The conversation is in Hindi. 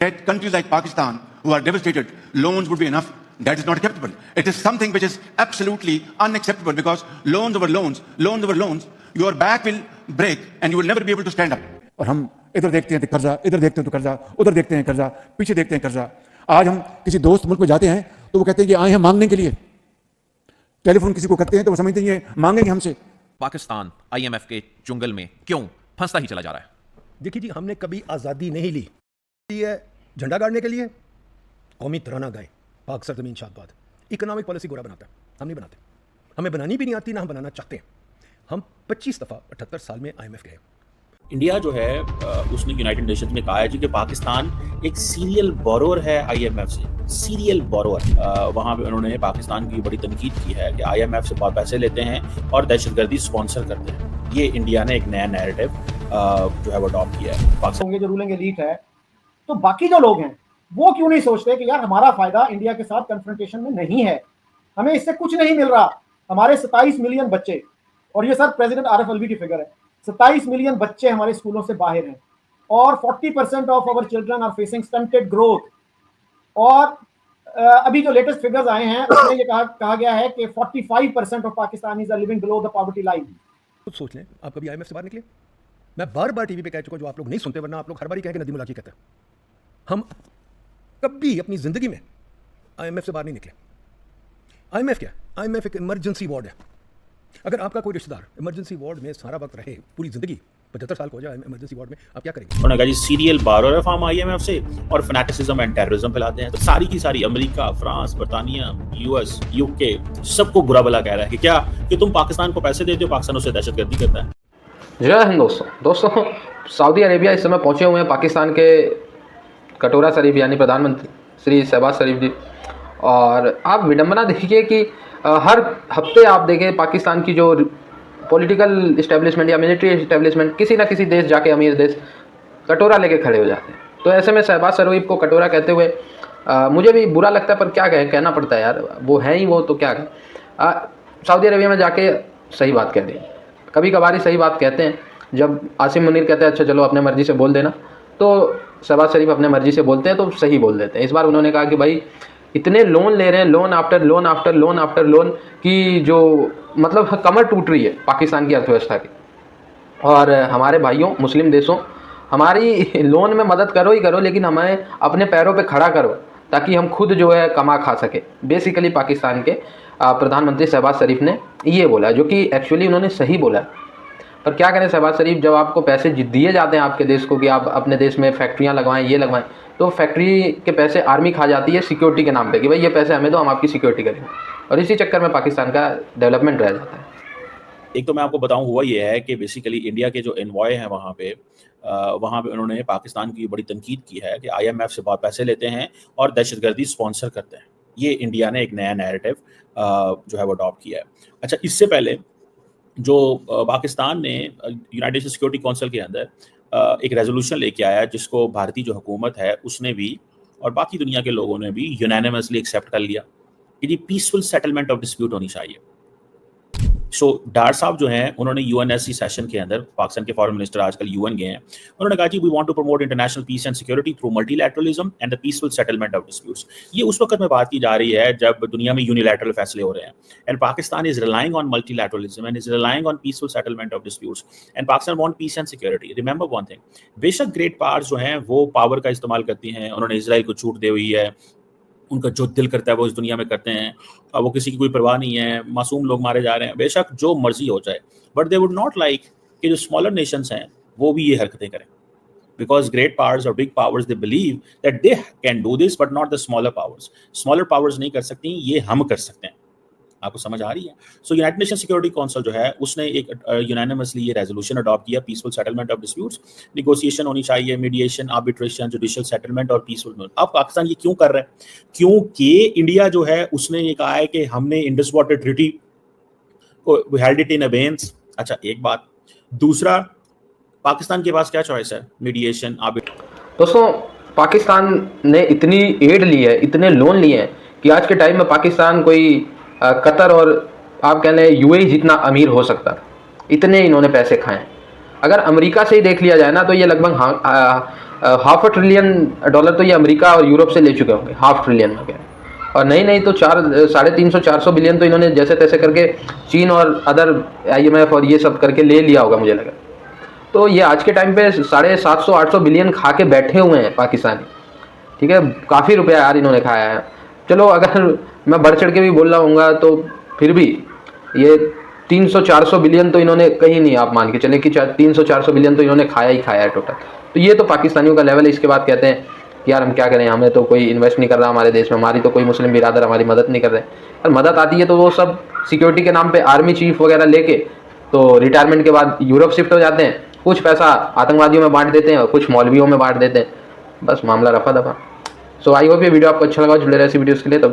Yet countries like Pakistan, who are devastated, loans would be enough. That is not acceptable. It is something which is absolutely unacceptable because loans over loans, your back will break and you will never be able to stand up. और हम इधर देखते हैं तो कर्जा, इधर देखते हैं तो कर्जा, उधर देखते हैं कर्जा, पीछे देखते हैं कर्जा। आज हम किसी दोस्त मुल्क में जाते हैं तो वो कहते हैं कि आए हैं मांगने के लिए। टेलीफोन किसी को करते हैं तो वो समझते हैं ये मांगेंगे हमसे। पाकिस्तान IMF के चुंगल में क्यों फंसता ही चला जा रहा है? देखिए जी, हमने कभी आज़ादी नहीं ली। ये झंडा गाड़ने के लिए कौमी तराना गाए, पाक सरजमीन शाद बाद। इकोनॉमिक पॉलिसी गोरा बनाता है, हम नहीं बनाते। हमें बनानी भी नहीं आती, ना हम बनाना चाहते हैं। हम 25 दफ़ा 78 साल में IMF गए। इंडिया जो है उसने यूनाइटेड नेशंस में कहा है जी कि पाकिस्तान एक सीरियल बोरोअर है IMF से, सीरियल बोरोअर। वहाँ पे उन्होंने पाकिस्तान की बड़ी तनकीद की है कि IMF से बहुत पैसे लेते हैं और दहशतगर्दी स्पॉन्सर करते हैं। ये इंडिया ने एक नया नैरेटिव जो है वो अडॉप्ट किया है। पाकिस्तान जो रूलिंग एलीट है, तो बाकी जो लोग हैं वो क्यों नहीं सोचते कि यार हमारा फायदा इंडिया के साथ कन्फ्रंटेशन में नहीं है, हमें इससे कुछ नहीं मिल रहा। हमारे 27 मिलियन बच्चे, और ये सर प्रेसिडेंट आरिफ अलवी की फिगर है, 27 मिलियन बच्चे हमारे स्कूलों से बाहर हैं और 40% of our children are facing stunted growth. और अभी जो लेटेस्ट फिगर्स आए हैं उसमें ये कहा गया है कि 45% of Pakistanis are living below the poverty line. खुद सोच लें, आप कभी IMF से बाहर निकले? मैं बार बार टीवी पे कह चुका हूं, जो आप लोग नहीं सुनते, वरना आप लोग हर बार ही कहेंगे नदीम मुलाकी कहते हैं। हम कभी अपनी जिंदगी में IMF से बाहर नहीं निकले। IMF क्या है? IMF एक इमरजेंसी वार्ड है। अगर आपका कोई रिश्तेदार इमरजेंसी वार्ड में सारा वक्त रहे, पूरी जिंदगी 75 साल को हो जाए इमरजेंसी वार्ड में, आप क्या करेंगे? उन्होंने कहा जी सीरियल बोरोअर है फॉर्म IMF से और फैनेटिसिज्म एंड टेररिज्म फैलाते हैं। तो सारी की सारी अमेरिका, फ्रांस, बर्तानिया, US, UK सबको बुरा भला कह रहा है कि क्या कि तुम पाकिस्तान को पैसे देते हो, पाकिस्तान उससे दहशतगर्दी करता है। जय हिंद दोस्तों, सऊदी अरेबिया इस समय पहुंचे हुए हैं पाकिस्तान के कटोरा शरीफ यानी प्रधानमंत्री श्री शहबाज शरीफ जी। और आप विडंबना देखिए कि हर हफ्ते आप देखें पाकिस्तान की जो पॉलिटिकल इस्टेब्लिशमेंट या मिलिट्री इस्टेब्लिशमेंट, किसी ना किसी देश जाके अमीर देश कटोरा लेके खड़े हो जाते हैं। तो ऐसे में शहबाज शरीफ को कटोरा कहते हुए मुझे भी बुरा लगता है, पर क्या कहें, कहना पड़ता है यार, वो है ही वो, तो क्या कहें। सऊदी अरेबिया में जाके सही बात कह दी, कभी कभार ही सही बात कहते हैं। जब आसिम मुनीर कहते हैं अच्छा चलो अपने मर्जी से बोल देना, तो शहबाज शरीफ अपने मर्जी से बोलते हैं तो सही बोल देते हैं। इस बार उन्होंने कहा कि भाई इतने लोन ले रहे हैं, loan after loan after loan after loan, की जो मतलब कमर टूट रही है पाकिस्तान की अर्थव्यवस्था की। और हमारे भाइयों मुस्लिम देशों, हमारी लोन में मदद करो ही करो, लेकिन हमें अपने पैरों पे खड़ा करो ताकि हम खुद जो है कमा खा सके। बेसिकली पाकिस्तान के प्रधानमंत्री शहबाज शरीफ ने ये बोला, जो कि एक्चुअली उन्होंने सही बोला। पर क्या करें शहबाज शरीफ, जब आपको पैसे दिए जाते हैं आपके देश को कि आप अपने देश में फैक्ट्रियाँ लगवाएं, ये लगवाएं, तो फैक्ट्री के पैसे आर्मी खा जाती है सिक्योरिटी के नाम पे कि भाई ये पैसे हमें दो, हम आपकी सिक्योरिटी करेंगे। और इसी चक्कर में पाकिस्तान का डेवलपमेंट रह जाता है। एक तो मैं आपको बताऊं हुआ ये है कि बेसिकली इंडिया के जो एनवॉय हैं वहाँ पे उन्होंने पाकिस्तान की बड़ी तनकीद की है कि IMF से बहुत पैसे लेते हैं और दहशतगर्दी स्पॉन्सर करते हैं। ये इंडिया ने एक नया नैरेटिव जो है वो अडॉप्ट किया है। अच्छा, इससे पहले जो पाकिस्तान ने यूनाइटेड नेशन सिक्योरिटी काउंसिल के अंदर एक रेजोल्यूशन लेके आया, जिसको भारतीय जो हुकूमत है उसने भी और बाकी दुनिया के लोगों ने भी यूनानिमसली एक्सेप्ट कर लिया कि पीसफुल सेटलमेंट ऑफ डिस्प्यूट होनी चाहिए। सो डार साहब जो हैं उन्होंने UNSC सेशन के अंदर, पाकिस्तान के फॉरेन मिनिस्टर आजकल UN गए हैं, उन्होंने कहा कि we want to promote international peace and security through multilateralism and the peaceful settlement of disputes. ये उस वक्त में बात की जा रही है जब दुनिया में यूनिलैटरल फैसले हो रहे हैं, and Pakistan is relying on multilateralism and is relying on peaceful settlement of disputes, and Pakistan want piece and security. Remember one thing, बेशक ग्रेट पावर्स जो हैं वो पावर का इस्तेमाल करती हैं, उन्होंने इजराइल को छूट दी हुई है, उनका जो दिल करता है वो इस दुनिया में करते हैं, वो किसी की कोई परवाह नहीं है, मासूम लोग मारे जा रहे हैं, बेशक जो मर्जी हो जाए, but they would not like कि जो स्मॉलर नेशंस हैं वो भी ये हरकतें करें, बिकॉज ग्रेट पावर्स और big powers they believe that they can do this but not the smaller powers. Smaller powers नहीं कर सकती, ये हम कर सकते हैं। आपको समझ आ रही है? सो यूनाइटेड नेशन सिक्योरिटी काउंसिल जो है उसने एक यूनानिमसली ये रेजोल्यूशन अडॉप्ट किया, peaceful settlement of disputes, negotiation होनी चाहिए, मीडिएशन, आर्बिट्रेशन, जुडिशियल सेटलमेंट और पीसफुल। अब पाकिस्तान ये क्यों कर रहा है? क्योंकि इंडिया जो है उसने ये कहा है कि हमने इंडस वाटर ट्रीटी को हेल्ड इट इन अबेंस। अच्छा, एक बात। दूसरा, पाकिस्तान के पास क्या चॉइस है? Mediation, arbitration. दोस्तों, पाकिस्तान ने इतनी एड ली है, इतने लोन लिए हैं कि आज के टाइम में पाकिस्तान कोई कतर और आप कह लें UAE जितना अमीर हो सकता है, इतने इन्होंने पैसे खाए। अगर अमेरिका से ही देख लिया जाए ना तो ये लगभग $500 ट्रिलियन तो ये अमेरिका और यूरोप से ले चुके होंगे, $500 ट्रिलियन हो गया। और नहीं तो 350-400 बिलियन तो इन्होंने जैसे तैसे करके चीन और अदर IMF और ये सब करके ले लिया होगा मुझे लगा। तो ये आज के टाइम पे 750-800 बिलियन खा के बैठे हुए हैं पाकिस्तानी, ठीक है। काफ़ी रुपया यार इन्होंने खाया है। चलो अगर मैं बढ़ चढ़ के भी बोल रहा हूँगा तो फिर भी ये 300-400 बिलियन तो इन्होंने कहीं नहीं, आप मान के चलें कि 300-400 बिलियन तो इन्होंने खाया ही खाया है टोटल। तो ये तो पाकिस्तानियों का लेवल है। इसके बाद कहते हैं कि यार हम क्या करें, हमें तो कोई इन्वेस्ट नहीं कर रहा हमारे देश में, हमारी तो कोई मुस्लिम बिरादर हमारी मदद नहीं कर रहे। और मदद आती है तो वो सब सिक्योरिटी के नाम पे आर्मी चीफ वगैरह लेके तो रिटायरमेंट के बाद यूरोप शिफ्ट हो जाते हैं, कुछ पैसा आतंकवादियों में बांट देते हैं और कुछ मौलवियों में बांट देते हैं, बस मामला रफा दफा। सो आई होप ये वीडियो आपको अच्छा लगा। जुड़े रहे ऐसी वीडियोज़ के लिए। तब